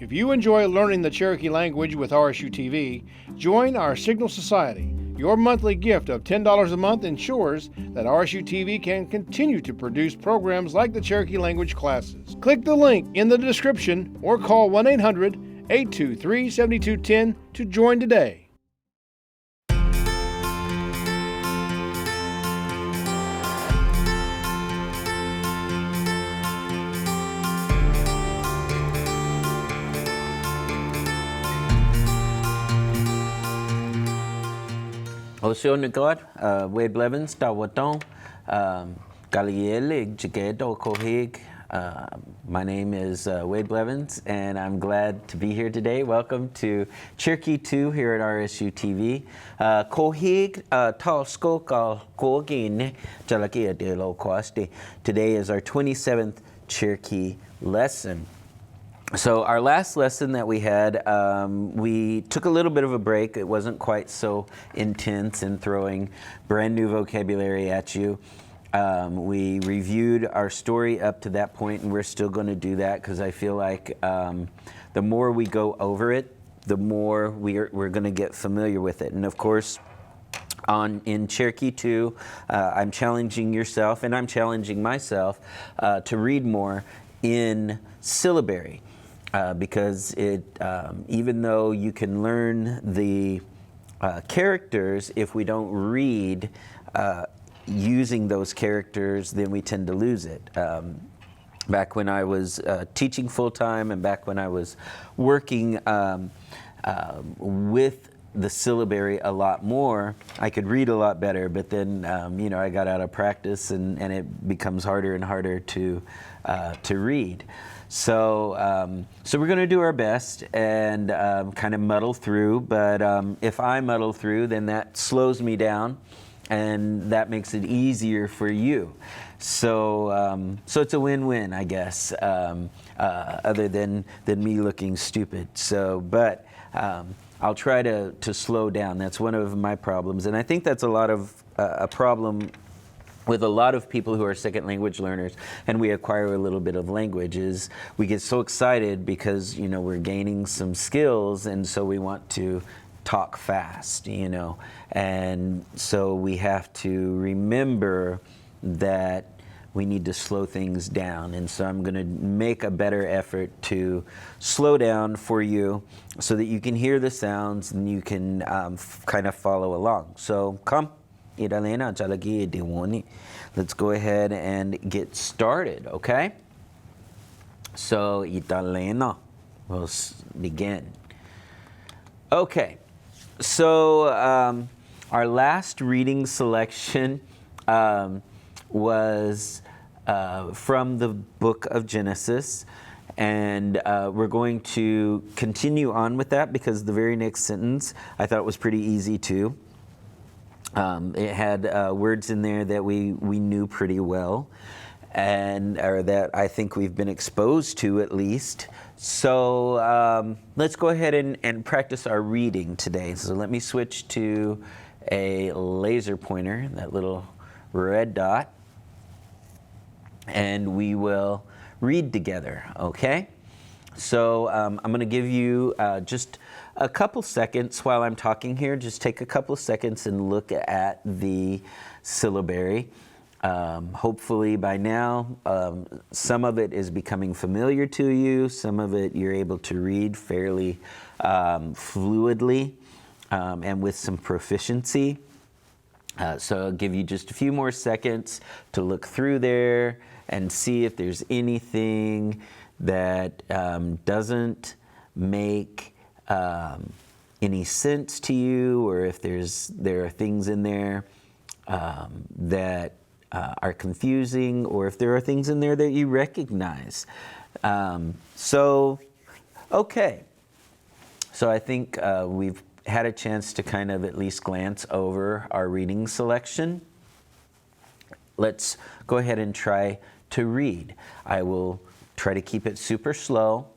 If you enjoy learning the Cherokee language with RSU TV, join our Signal Society. Your monthly gift of $10 a month ensures that RSU TV can continue to produce programs like the Cherokee language classes. Click the link in the description or call 1-800-823-7210 to join today. Osio Nugod, Wade Blevins, Dawaton, Galiele, Jagedo, Kohig. My name is Wade Blevins, and I'm glad to be here today. Welcome to Cherokee 2 here at RSU TV. Kohig, Talsko, Kogin, Cherokee de Lo Costi. Today is our 27th Cherokee lesson. So our last lesson that we had, we took a little bit of a break. It wasn't quite so intense in throwing brand new vocabulary at you. We reviewed our story up to that point, and we're still going to do that because I feel like the more we go over it, the more we're going to get familiar with it. And of course, in Cherokee 2, I'm challenging yourself and I'm challenging myself to read more in syllabary. Because even though you can learn the characters, if we don't read using those characters, then we tend to lose it. Back when I was teaching full-time and back when I was working with the syllabary a lot more, I could read a lot better, but then I got out of practice and it becomes harder and harder to read. So we're going to do our best and kind of muddle through, but if I muddle through, then that slows me down and that makes it easier for you. So it's a win-win, I guess, other than me looking stupid. But I'll try to slow down. That's one of my problems, and I think that's a problem with a lot of people who are second language learners, and we acquire a little bit of language, is we get so excited because we're gaining some skills, and so we want to talk fast, and so we have to remember that we need to slow things down. And so I'm going to make a better effort to slow down for you so that you can hear the sounds and you can kind of follow along. So come. Let's go ahead and get started, okay? So, Italena, we'll begin. Okay, so our last reading selection was from the book of Genesis, and we're going to continue on with that because the very next sentence I thought was pretty easy too. It had words in there that we knew pretty well, or that I think we've been exposed to at least. So let's go ahead and practice our reading today. So let me switch to a laser pointer, that little red dot, and we will read together, okay? So I'm going to give you just a couple seconds while I'm talking here. Just take a couple seconds and look at the syllabary. Hopefully by now, some of it is becoming familiar to you. Some of it you're able to read fairly fluidly and with some proficiency. So I'll give you just a few more seconds to look through there and see if there's anything that doesn't make any sense to you, or if there are things in there that are confusing, or if there are things in there that you recognize. Okay. So I think we've had a chance to kind of at least glance over our reading selection. Let's go ahead and try to read. I will try to keep it super slow,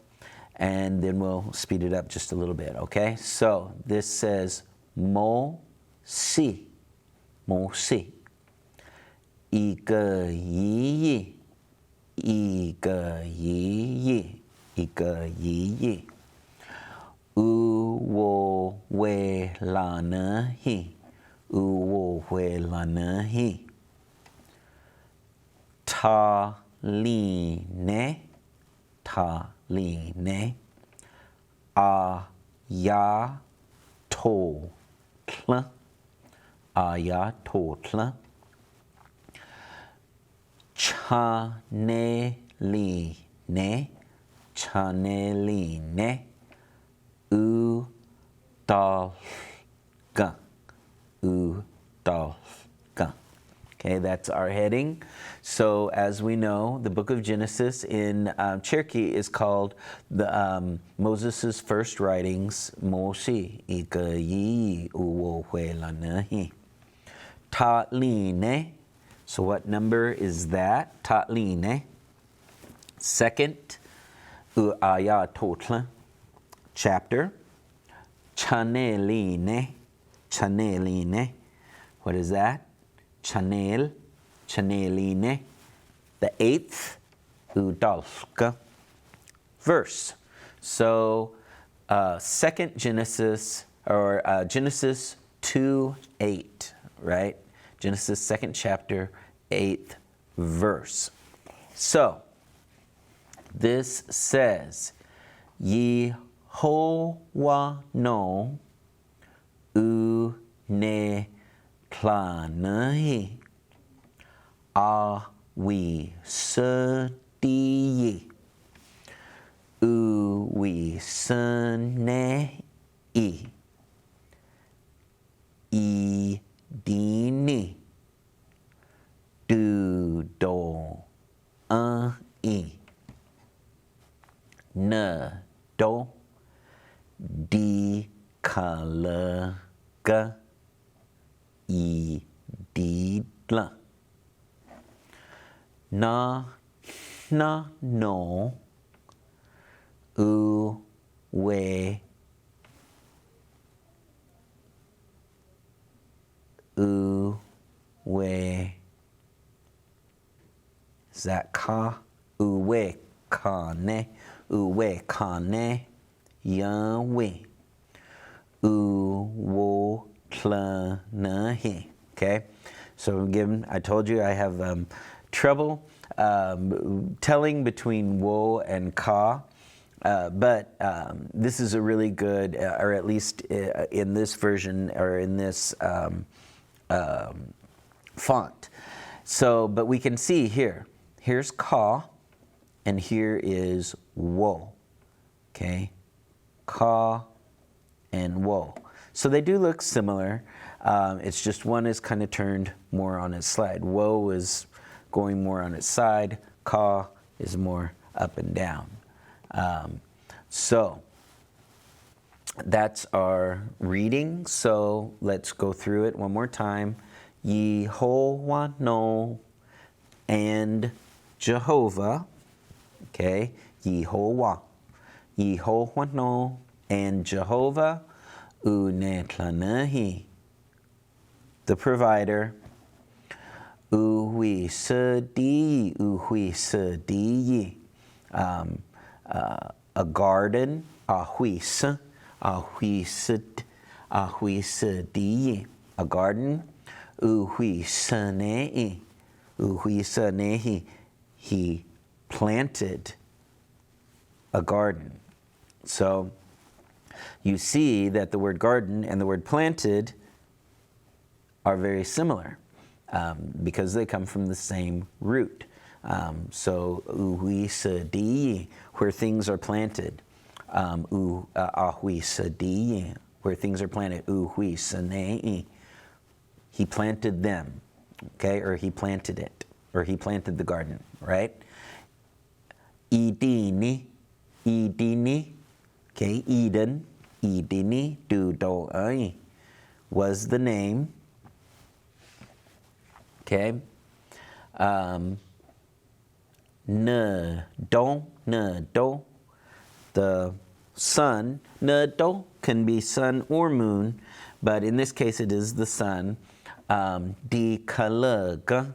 and then we'll speed it up just a little bit, okay? So this says, mo si, mo si. 一个一亿，一个一亿，一个一亿。Uwowelanahi. Uwowelanahi. Taline. Taline. Ayatollah. Ayatollah. Chaneline. Chaneline. Udalga. Udalga. Okay, that's our heading. So as we know, the book of Genesis in Cherokee is called the Moses' first writings. Moshe ikayi uwohuelanahi. Taline. So what number is that? Taline. Second ayatollah chapter. Chaneline. Chaneline. What is that? Chanel. Chaneline. The eighth udalka verse. So second Genesis, or Genesis 2:8, right? Genesis 2nd chapter, 8th verse. So this says, Yehovah no uneklanahi awisadiyi uwisanei idini dudo nado di kalaga ididla na no uwe is that ka? Uwe kane Yahweh uwoklanahi. Okay, so again, I told you I have trouble telling between wo and ka, but this is a really good, or at least in this version, or in this font. So, but we can see here, here's ka, and here is wo. Okay, ka and wo. So they do look similar. It's just one is kind of turned more on its side. Wo is going more on its side. Ka is more up and down. So that's our reading. So let's go through it one more time. Yehovah no and Jehovah. Okay, Yehovah. Yehovah no and Jehovah uneklanahi, the provider. Uhuisadiyi, a garden. Ahuisadiyi, a garden. Uhuisanehi, he planted a garden. So you see that the word garden and the word planted are very similar because they come from the same root. So uhuisadiyi, where things are planted. Ahuisadiyi, where things are planted. Uhuisanei, he planted them, okay, or he planted it, or he planted the garden, right? Idini, okay, Eden, Idini, Dudoai was the name, okay? Nado, the sun. Nado can be sun or moon, but in this case it is the sun. Di kalaga,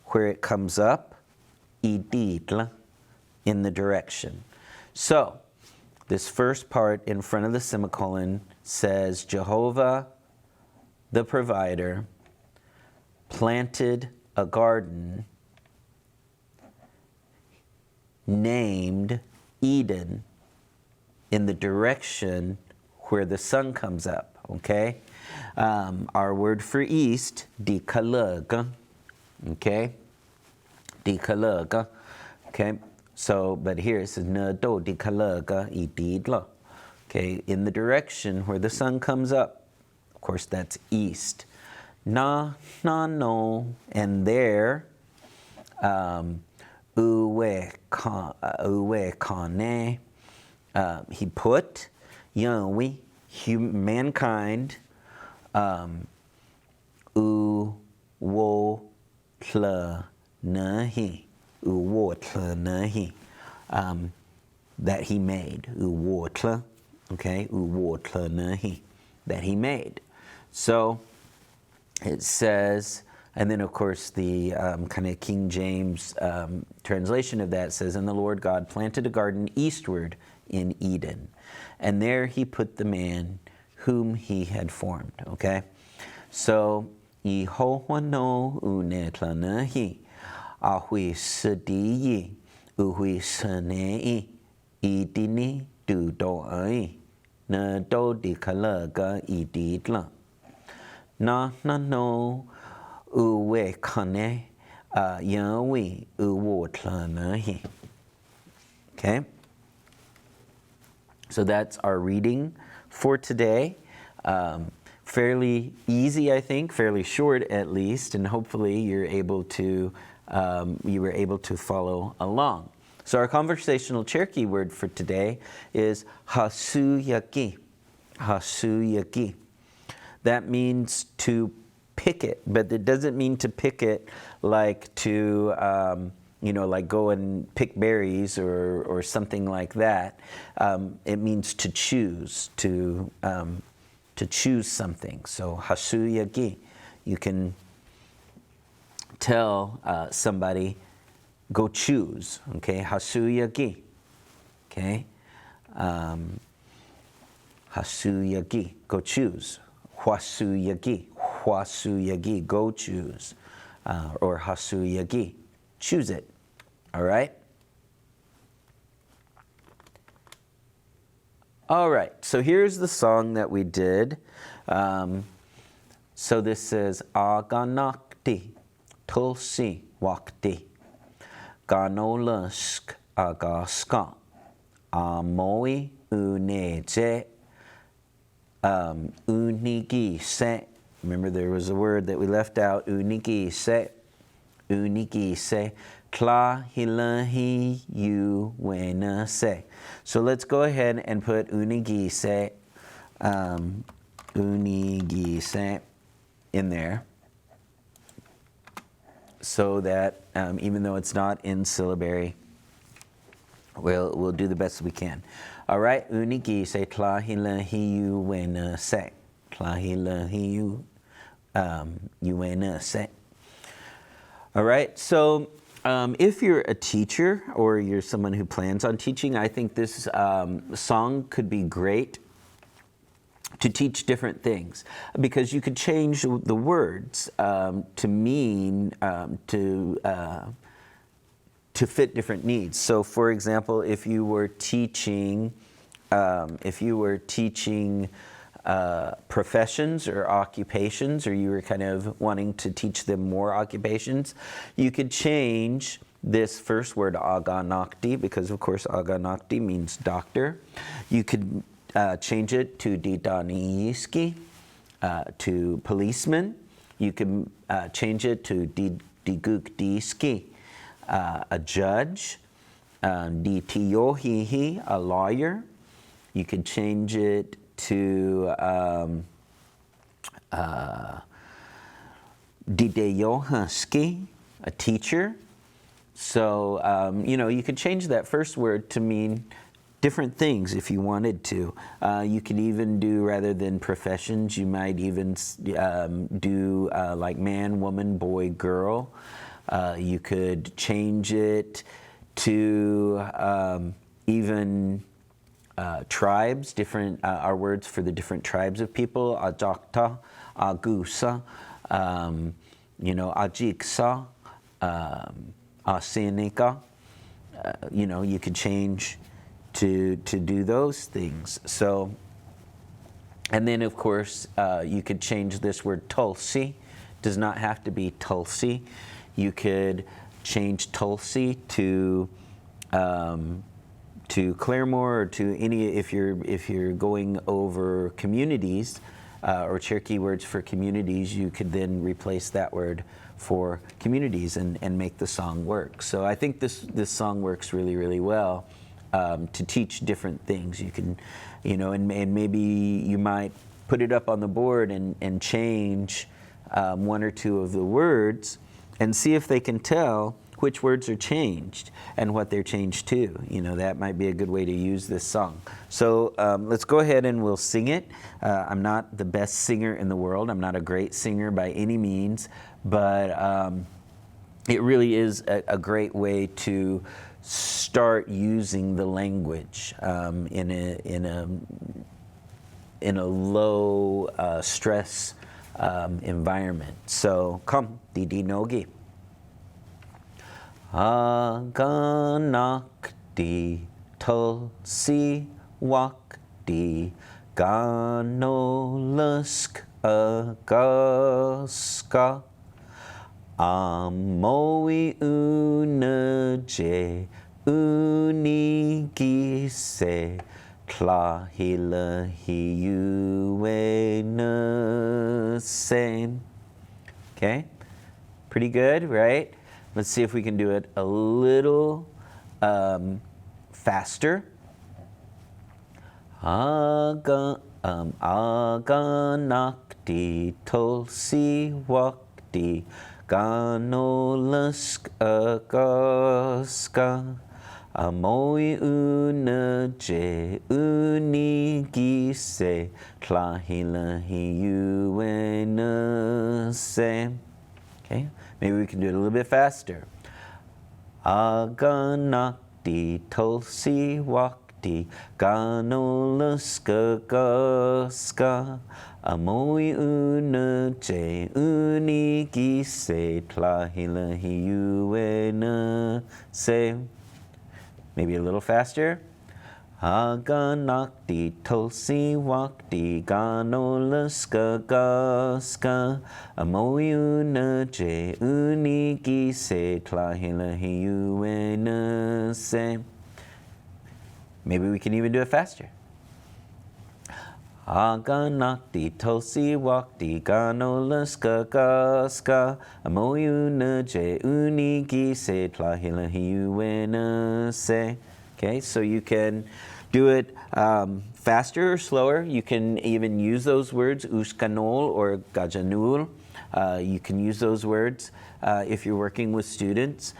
where it comes up. Ididla, in the direction. So This first part in front of the semicolon says Jehovah, the provider, planted a garden named Eden in the direction where the sun comes up, okay? Our word for east, dikalega, okay? Dikalega, okay? So, but here it says, Nado dikalega ididla, okay? In the direction where the sun comes up, of course that's east. Na, no, and there, uwe kane, he put, Yahweh, mankind, uwo nahi, that he made, okay, nahi, that he made. So it says, and then of course the kind of King James translation of that says, and the Lord God planted a garden eastward in Eden, and there he put the man whom he had formed, okay? So, Yehovah no unetlanahi, ahui sadiyi, uhui sanei, idini dudoai, na do di kalaga ididla. Na no uwe kane, yawi uwotlanahi. Okay? So that's our reading for today. Fairly easy, I think, fairly short at least, and hopefully you were able to follow along. So our conversational Cherokee word for today is hasuyaki. Hasuyaki. That means to pick it, but it doesn't mean to pick it like to like go and pick berries or something like that. It means to choose, to choose something. So hasuyagi, you can tell somebody, go choose. Okay, hasuyagi. Okay, hasuyagi, go choose. Huasuyagi, go choose, or hasuyagi. Choose it. All right? All right. So here's the song that we did. So this says, Aganakti, Tulsi Wakti, Ganolask Agaska, Amoi Uneje, Unigi Se. Remember there was a word that we left out, Unigi Se. Unigi Se, Kla hilahi you wena se. So let's go ahead and put unigi se, in there, so that even though it's not in syllabary, we'll do the best we can. All right, unigi se, Kla hilahi you wena se, Kla hilahi you wena se. All right, so if you're a teacher or you're someone who plans on teaching, I think this song could be great to teach different things, because you could change the words to mean to fit different needs. So, for example, if you were teaching professions or occupations, or you were kind of wanting to teach them more occupations, you could change this first word aganakti, because of course aganakti means doctor. You could change it to didaniiski, to policeman. You could change it to digukdiski, a judge. Ditiyohihi, a lawyer. You could change it to dideyohaski, a teacher. So, you could change that first word to mean different things if you wanted to. You could even do, rather than professions, you might even do like man, woman, boy, girl. You could change it to even tribes, different our words for the different tribes of people. Ajakta, Agusa, Ajiksa, Asenika. You could change to do those things. So, and then of course you could change this word Tulsi. Does not have to be Tulsi. You could change Tulsi to Claremore, or to any, if you're going over communities or Cherokee words for communities, you could then replace that word for communities and make the song work. So I think this song works really, really well to teach different things. You can, and maybe you might put it up on the board and change one or two of the words and see if they can tell which words are changed and what they're changed to. That might be a good way to use this song. So let's go ahead and we'll sing it. I'm not the best singer in the world. I'm not a great singer by any means, but it really is a great way to start using the language in a low stress environment. So come, Didi Nogi. Aganakti Tulsi Wakti Ganolusk Agaska Amoi Unaje Unigise Klahila Hiuenase. Okay, pretty good, right? Let's see if we can do it a little faster. Aganakti Tulsi Wakti Ganolusk Agaska Amoi Unaje Unigise Klahila Hiuenase. Okay, maybe we can do it a little bit faster. Aganakti Tulsi Wakti Ganolusk Agaska Amoi Unaje Unigise Klahila Hiuenase. Maybe a little faster. Aganakti Tulsi Wakti Ganolusk Agaska Amoi Unaje Unigise Klahila Hiuenase. Maybe we can even do it faster. Aganakti Tulsi Wakti Ganolusk Agaska Amoi Unaje Unigise Klahila Hiuenase. Okay, so you can do it faster or slower. You can even use those words, uskanol or gajanul. You can use those words if you're working with students.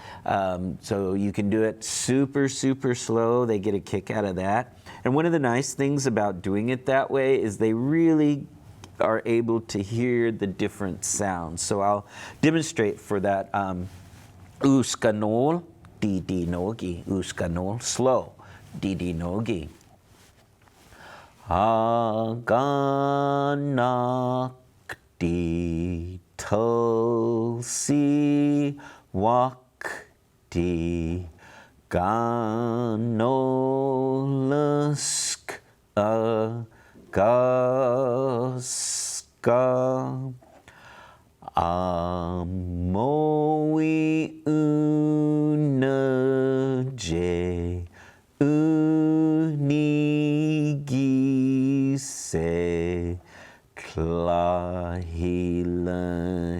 So you can do it super, super slow. They get a kick out of that. And one of the nice things about doing it that way is they really are able to hear the different sounds. So I'll demonstrate for that. Uskanol, Didi Nogi, Uskanol, slow, Didi Nogi. Aganakti Tulsi Wakti Ganolusk Agaska Amoi Unaje Unigise Klahila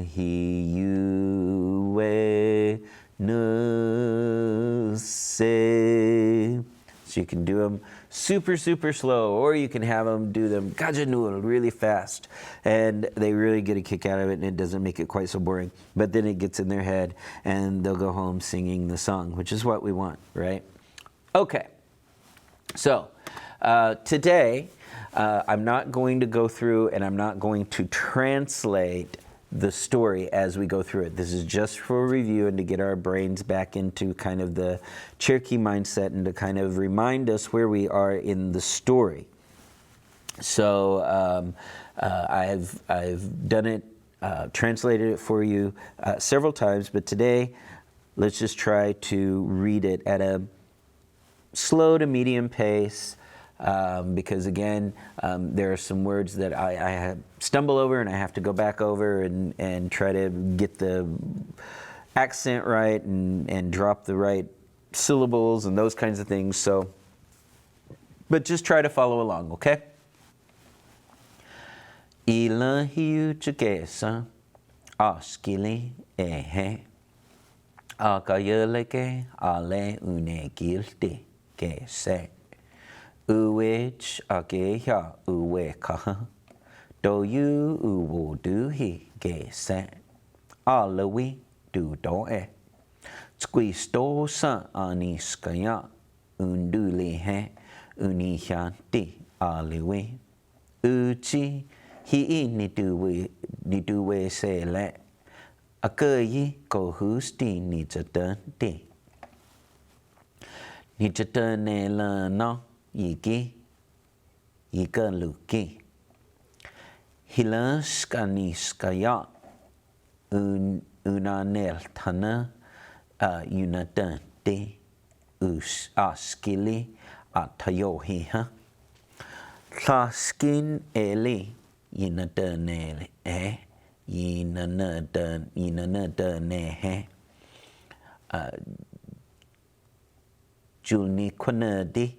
Hiuenase. So you can do them super, super slow, or you can have them do them gajanul really fast, and they really get a kick out of it, and it doesn't make it quite so boring. But then it gets in their head, and they'll go home singing the song, which is what we want, right? Okay, so today I'm not going to go through and I'm not going to translate the story as we go through it. This is just for review and to get our brains back into kind of the Cherokee mindset and to kind of remind us where we are in the story. So I've done it, translated it for you several times, but today let's just try to read it at a slow to medium pace. Because again, there are some words that I stumble over and I have to go back over and try to get the accent right and drop the right syllables and those kinds of things. So, but just try to follow along, okay? Ila hiu chukesa askili ehe akayeleke ale une gilti kese. Uwech ageha uwe kaha do you uwo do he ge se alawi do doe squisto sa aniskaya unduli he unihanti aliwi uchi hi ni duwe se le akayi ko husti ni jatante ni jatane la no Yiki, Yika Luki. Hilas Kaniskaya Unanel Tana Unatante Us Askili Atayohiha. Tlaskin Eli Yinatanele Yinananehe Julni Quanadi.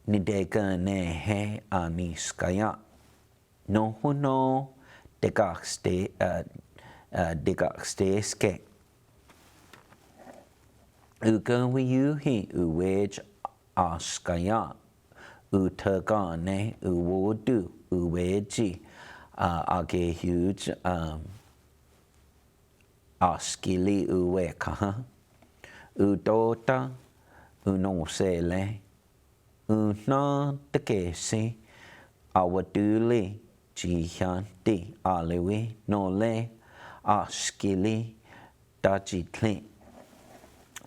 Nidega nehe aniskaya no huno degakste ske ugawi uwej askaya utagane uwodu uweji age huge askili uweka udota unosele Una tekesi awaduli jihanti aliwi nole askili dajitli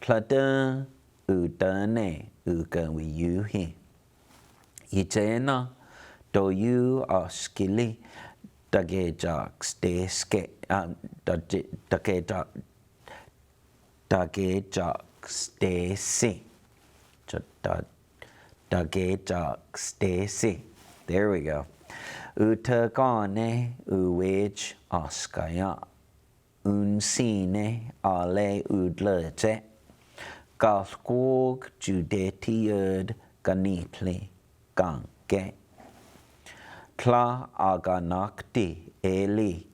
plada udane ugawi yuhi Yijena do you askili dagejak steske dagejak stesi Dagejak Stacy. There we go. Utagane uwej askaya. Unsine ale udlete. Galskog judetiud ganitli gange. Tla aganakti eli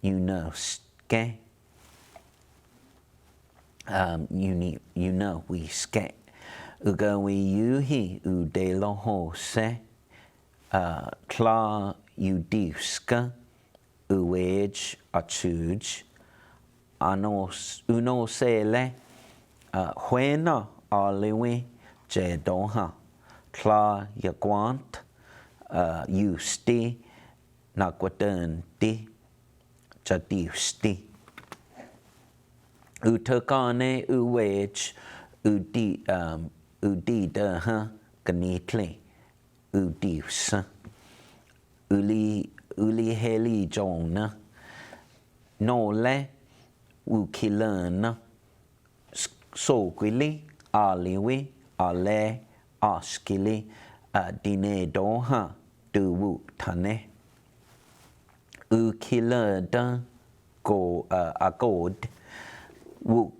unoske. You know we ske. Ugawi yuhi udelo se tla udiska uwej achuj unosele huena aliwi jedonha tla yaguant usti nakwatanti chadiusti utakane uwej udida ganitli udiusa uli heli jona nole ukilana soquili aliwi ale askili dine doha duwu tane ukilada go agod wu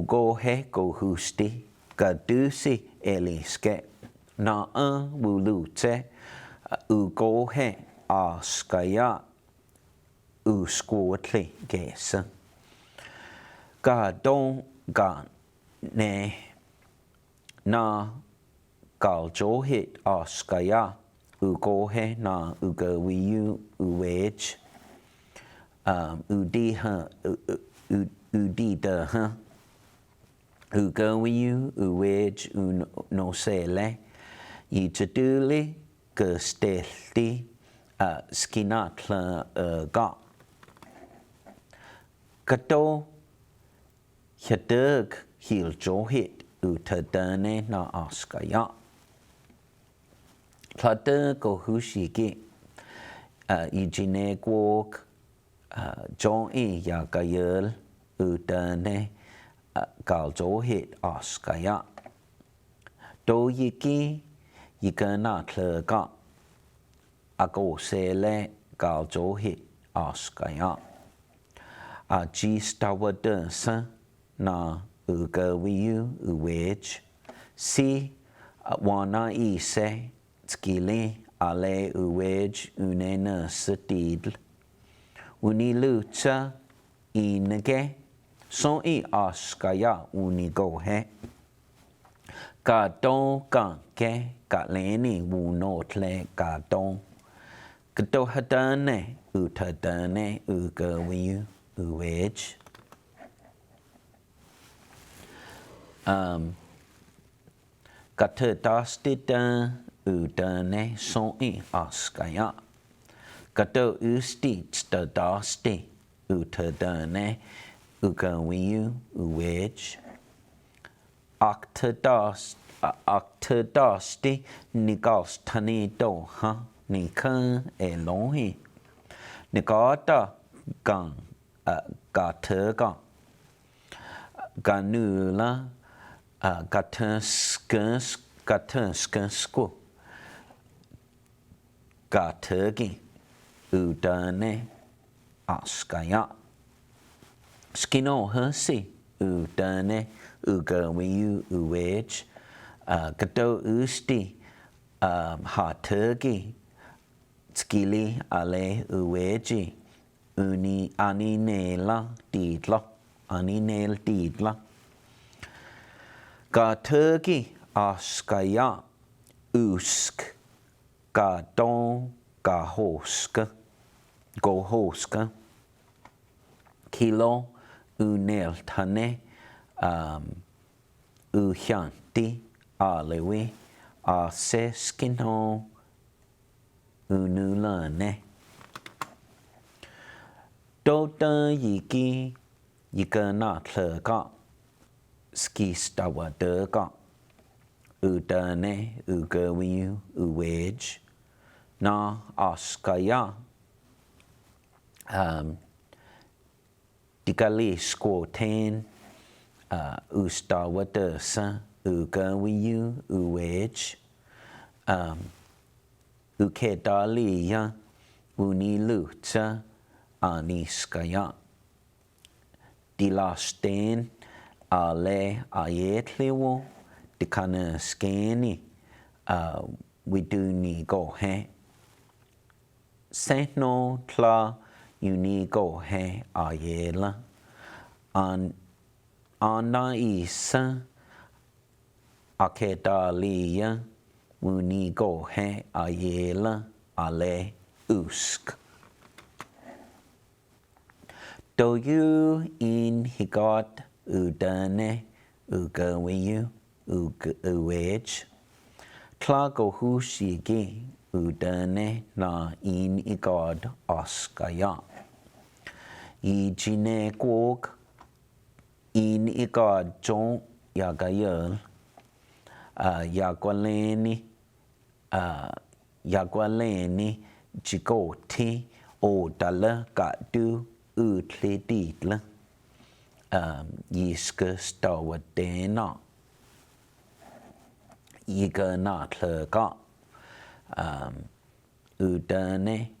go he go husti gadusi eliske na wulute go he askaya uskotli gesa gadon gan ne na galjohit askaya ugohe na ugawiyu uwej udiha udida ugawiyu uwej unosele yitaduli gustelti skinatla ga. Kato Hidug hil johit utadane na askaya. Tlade go hushigi Ijinegwog John Yagayel Udane Gal johit askaya. Do yiki yigana tlega Ago sele gal johit askaya. Ji stawadensa na ugawiyu uwej si wana ise skili ale uwej unena setidl unilucha inege son I askaya unigohe ka don kanke ka leni wunotle ka don kdo hadane utadane ugawiyu uwej Katerdastida udane son I askaya. Kato usti stadasti utadane ugawiyu uwej. Akterdasti nigas tani doha nikan elohi. Nigata gang gaterga. Ganula gatenskensku gatergi udane askaya. Skino hersi udane ugawiyu uwej. Gato usti hatergi skili ale uweji aninela didla aninel didla. Ga turgi askaya usk ga don ga hoska go hoska kilo unel tane uhyanti alewi aseskino unulane Doda yiki yigana tlega skistawadega udane ugawiyu uwej na askaya digali squoten ustawadesa ugawiyu uwej ukedaliya unilucha aniskaya dilasten ale ayetliwo dikana skeni widuni gohe seno tla uni gohe ayela ana isa akedaliya uni gohe ayela ale usk Do you in higot udane ugawiyu uwej Tlago hushigi udane na in igod askaya Ijine gwog in igod jon yagayel yagwaleni jigoti o dala gadu utlididla yiska stawadena yigana tlega udane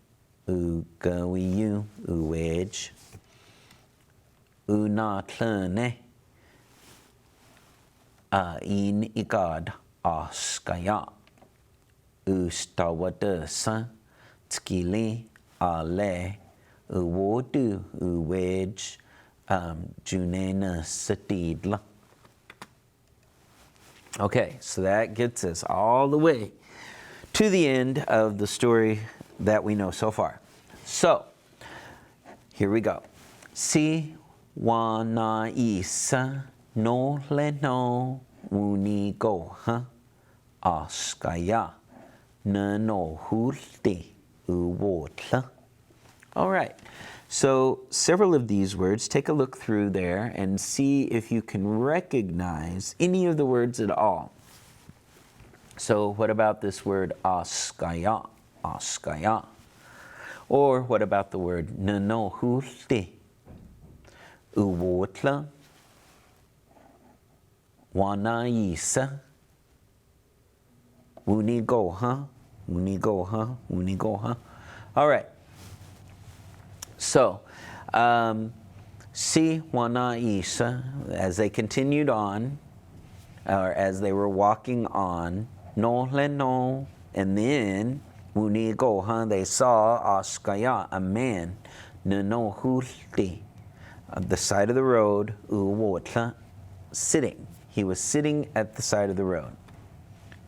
ugawiyu uwej unatlane in igad askaya ustawadesa tskili ale uwodu uwej junena satidla. Okay, so that gets us all the way to the end of the story that we know so far. So, here we go. Si wana isa no le no uni go ha askaya na no hulti uwotla. All right. So several of these words, take a look through there and see if you can recognize any of the words at all. So what about this word askaya? Askaya. Or what about the word nanohulte? Uwotla. Wanaisa. Unigoha. Unigoha. Unigoha. All right. So, si wanaisa, as they continued on, or as they were walking on, no leno, and then unigoha, they saw askaya, a man, no hulti, at the side of the road, uwotla, sitting. He was sitting at the side of the road.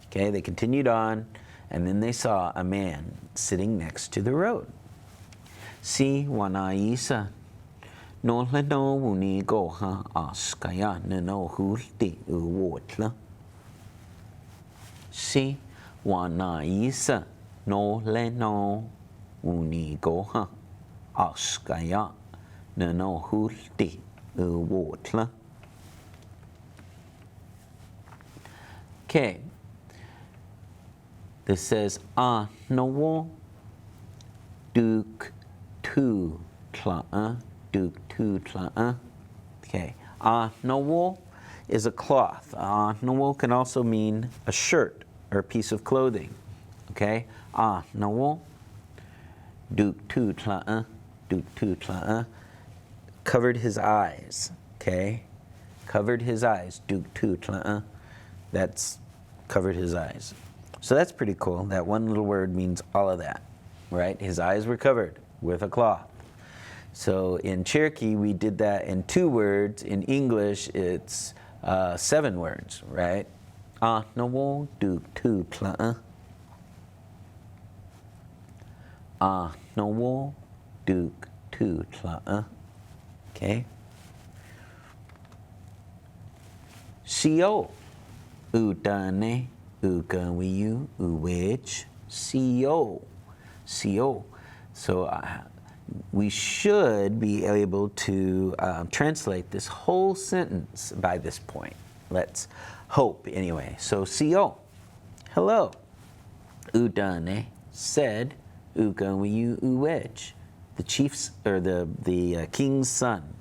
Okay, they continued on, and then they saw a man sitting next to the road. Si wanaisa, no leno unigoha askaya, no hulti uwotla. Si wanaisa, no leno unigoha askaya, no hulti uwotla. Okay. This says no duk tu tla'a, duk tu tla'a. Okay. No is a cloth. No can also mean a shirt or a piece of clothing. Okay. No duk tu tla'a, duk tu tla'a. Covered his eyes. Okay. Covered his eyes. Duk tu tla'a. That's covered his eyes. So that's pretty cool. That one little word means all of that, right? His eyes were covered with a cloth. So in Cherokee, we did that in 2 words. In English, it's 7 words, right? No duk tu tla'a. No duk tu tla'a. Okay. Co. Udane, ugawiyu, uwedge, co. Co. So we should be able to translate this whole sentence by this point. Let's hope anyway. So co. Hello. Udane said, ugawiyu, uwedge. The chief's, or the king's son,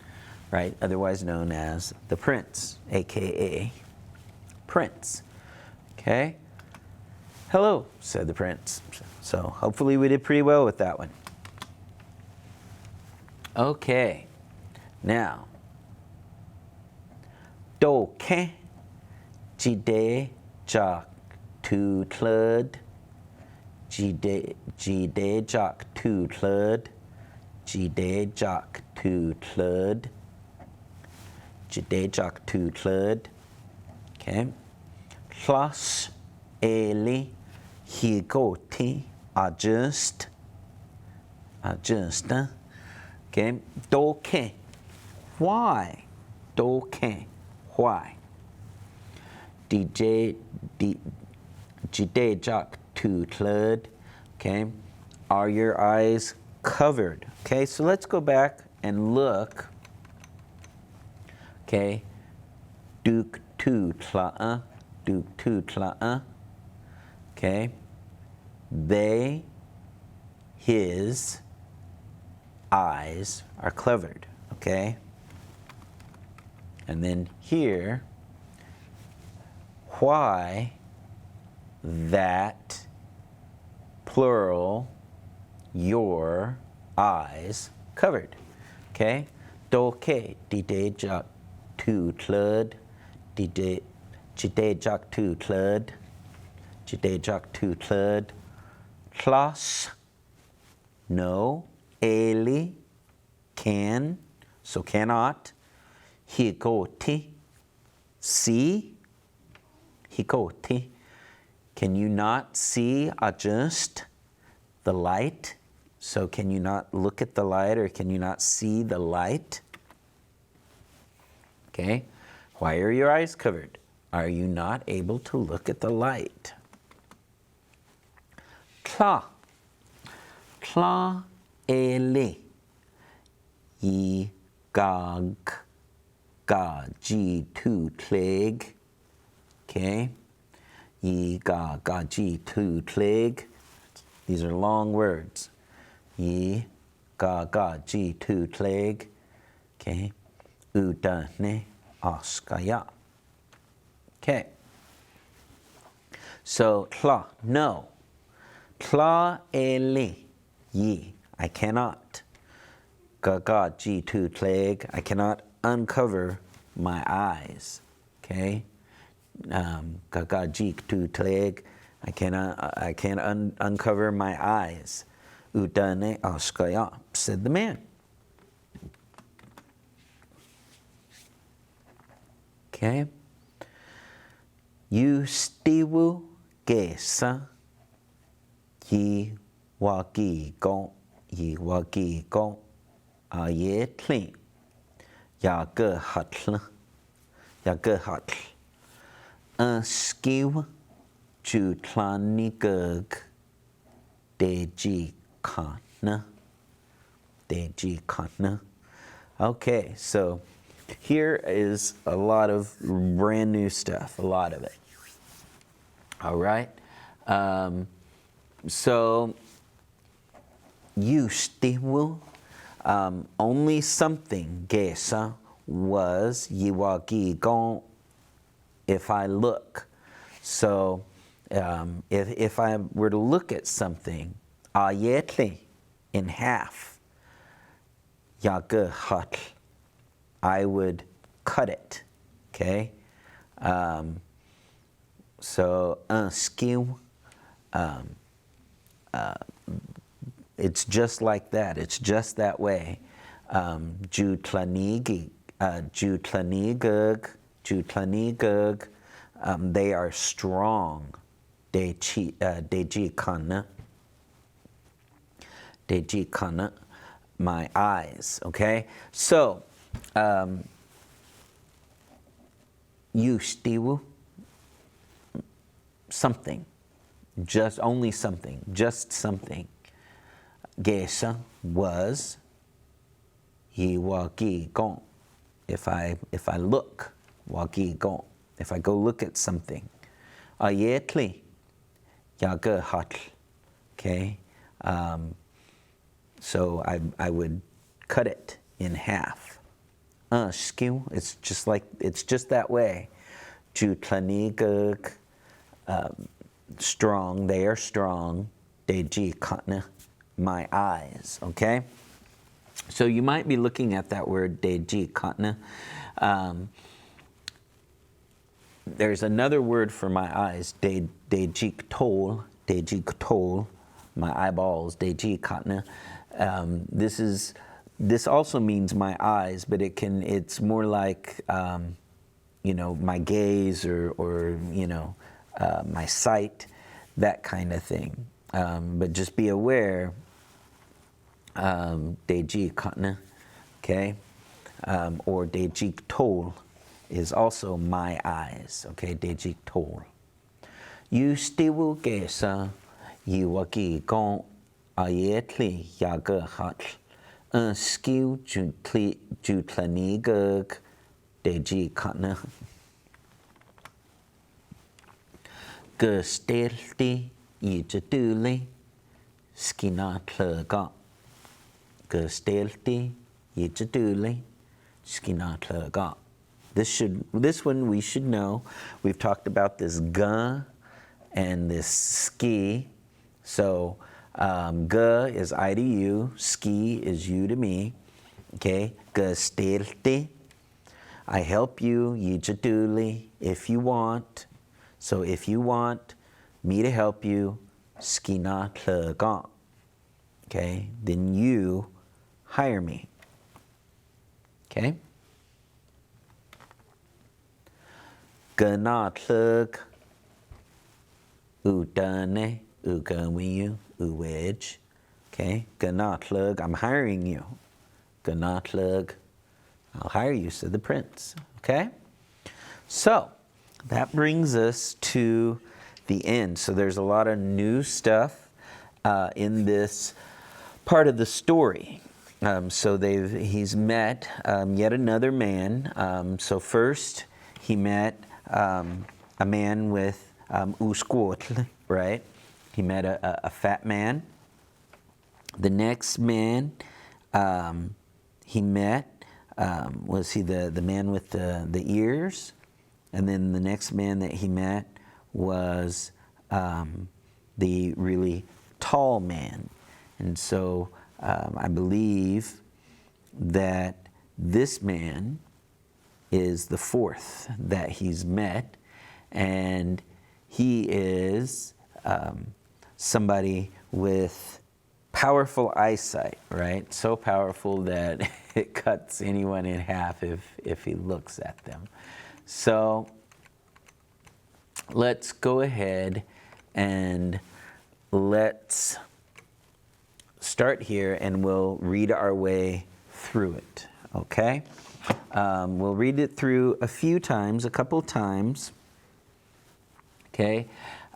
right? Otherwise known as the prince, aka Prince. Okay? Hello, said the prince. So hopefully we did pretty well with that one. Okay. Now, doke jide jak tu tlud, jide jak tu tlud, jide jak tu tlud, jide jak tu tlud. Okay. Plus eli higoti adjust. Okay. Doke. Why? Doke. Why? DJ jide jak tu tlud. Okay. Are your eyes covered? Okay, so let's go back and look. Okay. Duk tu tla'a. Duk tu tla'a. Okay. They, his eyes are covered. Okay. And then here, why that, plural, your eyes covered. Okay. Doke dide jak tu tlud. Jide jak tu tlud. Jide jak tu tlud. Plus, no. Eli, can, so cannot. Higoti, see. Higoti, can you not see adjust the light? So can you not look at the light, or can you not see the light? Okay. Why are your eyes covered? Are you not able to look at the light? Tla. Tla ele. Ye gag. Ga ji tu tleg. Okay. Ye ga ji tu tleg. These are long words. Ye ga ji tu tleg. Okay. Udane askaya. Okay. So tla, no. Tla ele, ye, I cannot. Ga ji tu tleg, I cannot uncover my eyes. Okay. Ga ji tu tleg, I can't uncover my eyes. Udane askaya, said the man. Okay. You stiwu gesa ye wagi gon a ye clean ya ge hatl skiw ju tlani gug de ji kana. Okay, so here is a lot of brand new stuff, a lot of it. All right. So you still only something gesa was yiwagi gon if I look. So if I were to look at something ayetli in half yage hat, I would cut it. Okay. So skew, it's just like that. It's just that way. Jutlanigug, they are strong. Deji kana, my eyes. Okay. So you stiwu. Something, just only something, just something. Gesa was ye wagi gon. If I look, wagi gon. If I go look at something, ayetli yaga hatl. Okay, so I would cut it in half. Skew. It's just that way. Jutlanigug. Strong, they are strong. Deji katna, my eyes. Okay, so you might be looking at that word deji katna. There's another word for my eyes, deji tol, my eyeballs, deji katna. This also means my eyes, but it's more like my gaze or my sight, that kind of thing. But just be aware, deji katna, okay, or deji tol is also my eyes, okay, deji tol. You stiwu gesa, you wagi gon ayetli yaga hatl, skiw jutlanigug deji katna. Gestelti yijaduli skina tlaga. Gestelti yijaduli skina tlaga. This one we should know. We've talked about this ga and this ski. So ga is I to you, ski is you to me. Okay, gestelti. I help you, yijaduli, if you want. So if you want me to help you, skina tlaga, okay, then you hire me. Okay? Gana tlag, udane, ugawiyu, uwedge. Okay? Gana tlag, I'm hiring you. Gana tlag, I'll hire you, said the prince. Okay? So, that brings us to the end. So there's a lot of new stuff in this part of the story. So he's met yet another man. So first he met a man with uskotl, right? He met a fat man. The next man he met was he the man with the ears, and then the next man that he met was the really tall man. And so I believe that this man is the fourth that he's met, and he is somebody with powerful eyesight, right? So powerful that it cuts anyone in half if he looks at them. So let's go ahead and let's start here, and we'll read our way through it, okay? We'll read it through a few times, a couple times, okay?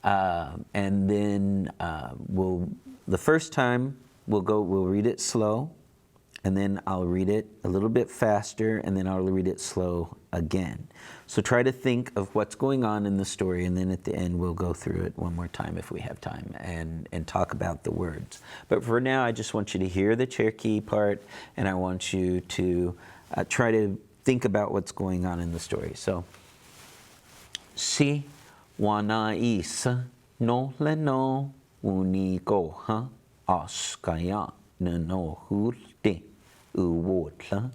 And then the first time we'll read it slow, and then I'll read it a little bit faster, and then I'll read it slow again. So try to think of what's going on in the story, and then at the end we'll go through it one more time if we have time, and talk about the words. But for now, I just want you to hear the Cherokee part, and I want you to try to think about what's going on in the story. So, si wana isa no leno uni go ha askaya no hulte uwotla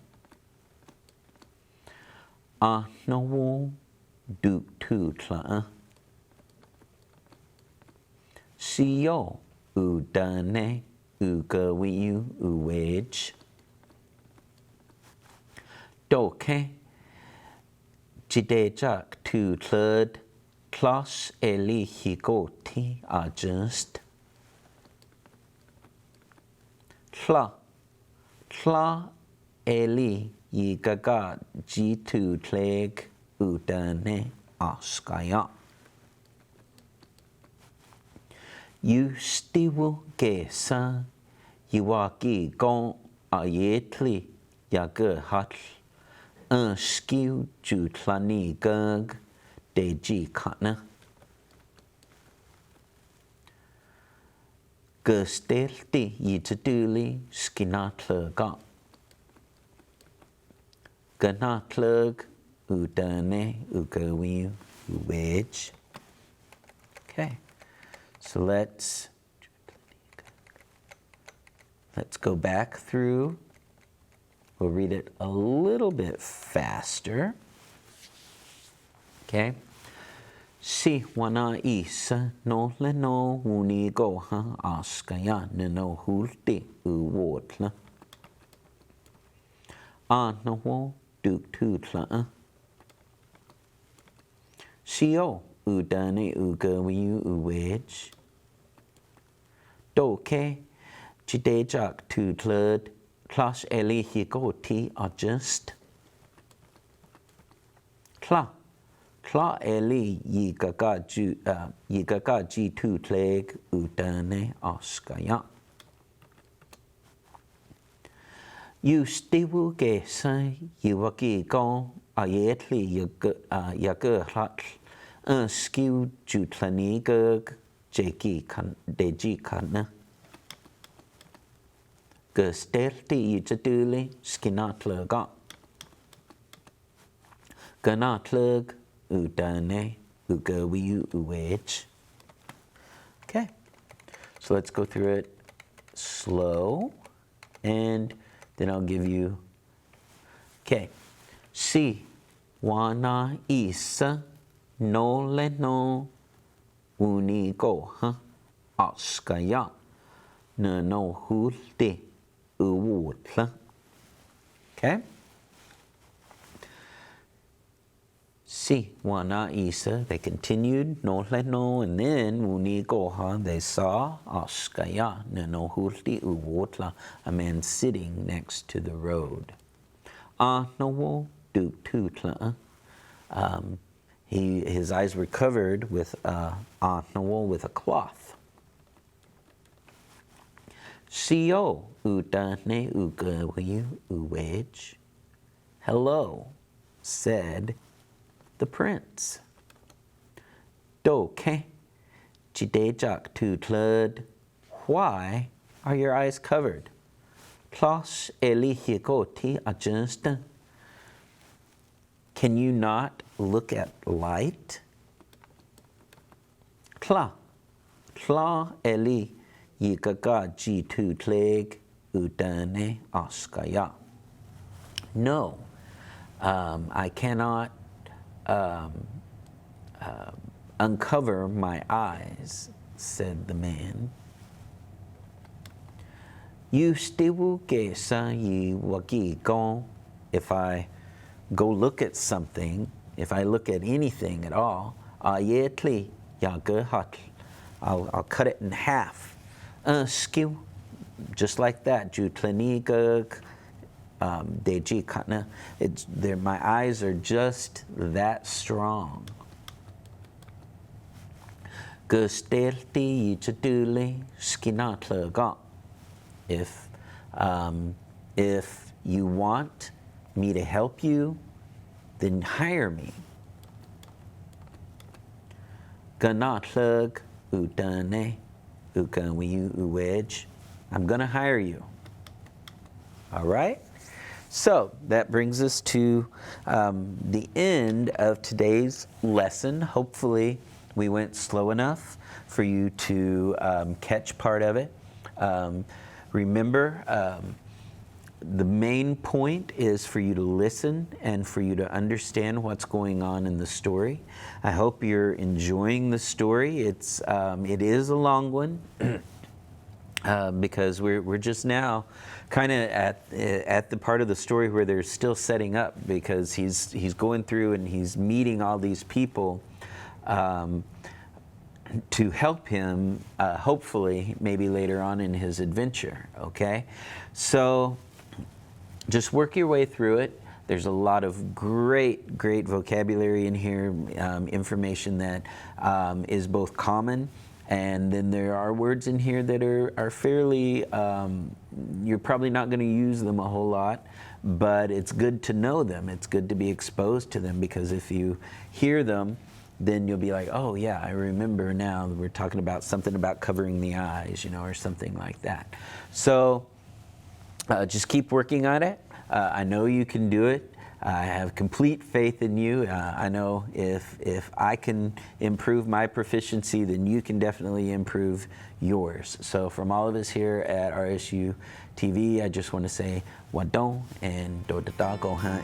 a no wo du tu tla si yo u dane u gawiu u wedge doke jidejak tu tlud Klas eli higoti adjust. Tla eli yigaga jitu tleg udane askaya. You stiwu gesa yiwaki gon ayetli yager hatl skiw jutlani gug deji kana. Gestelti yitaduli skinatlug. Ganatlug udane ugawiu wedge. Okay, so let's go back through. We'll read it a little bit faster. Okay. Si wana isa no leno uni go ha askaya no hulti uwotla. A no wo duk tutla. Si o udane ugawiu uwedge. Doke jidejak tutlud klas eli higoti adjust. Kla eli yigaga jitu tleg udane askaya. You stiwu gesa yiwaki gon ayetli yager hatl skiw jutlani gug deji kana. Gestelti yitaduli skinatluga. Ganatlug udane ugawiu uwedge. Okay, so let's go through it slow, and then I'll give you. Okay, si wana isa no leno uni go ha askaya no hulte uwotla. Okay. Si wana isa, they continued, no leno, and then uni goha, they saw askaya no hulti uwotla, a man sitting next to the road. No wo du tutla. His eyes were covered with no wo with a cloth. Sio udane ugawi uwej. Hello, said the prince. Doke, chidejak tu tlud. Why are your eyes covered? Plosh elihikoti ajunsta. Can you not look at light? Tla eli yikaga ji tu tleg udane askaya. No, I cannot uncover my eyes, said the man. You still get yi waki go. If I go look at something, if I look at anything at all, ayetli yaga hot. I'll cut it in half. Skill, just like that. Jutleniga deji katna. It's there. My eyes are just that strong. Gustelti yichaduli skinatlaga. If you want me to help you, then hire me. Ganatlug udane ukanwi uwej. I'm gonna hire you. All right? So that brings us to the end of today's lesson. Hopefully we went slow enough for you to catch part of it. Remember, the main point is for you to listen and for you to understand what's going on in the story. I hope you're enjoying the story. It is a long one because we're just now kind of at the part of the story where they're still setting up, because he's going through and he's meeting all these people to help him, hopefully, maybe later on in his adventure, okay? So just work your way through it. There's a lot of great vocabulary in here, information that is both common, and then there are words in here that are fairly, you're probably not going to use them a whole lot, but it's good to know them. It's good to be exposed to them, because if you hear them, then you'll be like, oh yeah, I remember now we're talking about something about covering the eyes, or something like that. So just keep working on it. I know you can do it. I have complete faith in you. I know if I can improve my proficiency, then you can definitely improve yours. So from all of us here at RSU TV, I just want to say wadon and do da go ha